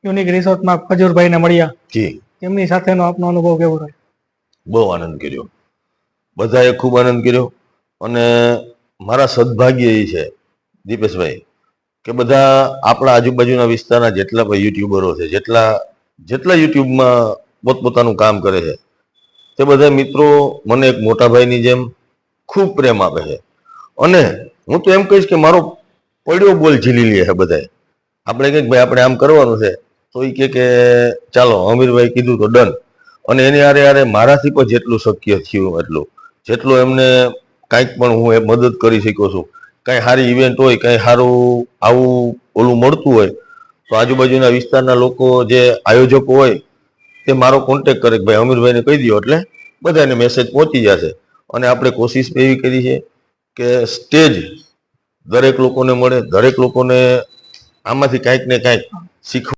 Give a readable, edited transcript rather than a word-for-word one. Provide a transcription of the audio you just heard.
Unique રિસોર્ટમાં ખજૂરભાઈને મળ્યા, જી તેમની સાથેનો આપનો અનુભવ કેવો રહ્યો? બહુ આનંદ કર્યો, બધાએ ખૂબ આનંદ કર્યો. અને મારા સદભાગ્ય એ છે દીપેશભાઈ કે બધા આપણા આજુબાજુના વિસ્તારના જેટલા પણ યુટ્યુબરો છે, જેટલા યુટ્યુબમાં પોતપોતાનું કામ કરે છે, તે બધા મિત્રો મને એક મોટા ભાઈની જેમ ખૂબ પ્રેમ આપે છે. અને હું તો એમ કહીશ કે મારો પડ્યો બોલ ઝીલી લે છે બધાએ. આપણે કંઈક ભાઈ આપણે આમ કરવાનું છે તો એ કે ચાલો અમીરભાઈ કીધું તો ડન. અને એની હારે મારાથી પણ જેટલું શક્ય થયું એટલું, જેટલું એમને કાંઈક પણ હું એ મદદ કરી શક્યો છું. કાંઈ સારી ઇવેન્ટ હોય, કાંઈ સારું આવું ઓલું મળતું હોય તો આજુબાજુના વિસ્તારના લોકો જે આયોજકો હોય તે મારો કોન્ટેક કરે કે ભાઈ અમીરભાઈને કહી દો, એટલે બધાને મેસેજ પહોંચી જશે. અને આપણે કોશિશ એવી કરી છે કે સ્ટેજ દરેક લોકોને મળે, દરેક લોકોને આમાંથી કાંઈક ને કાંઈક શીખવા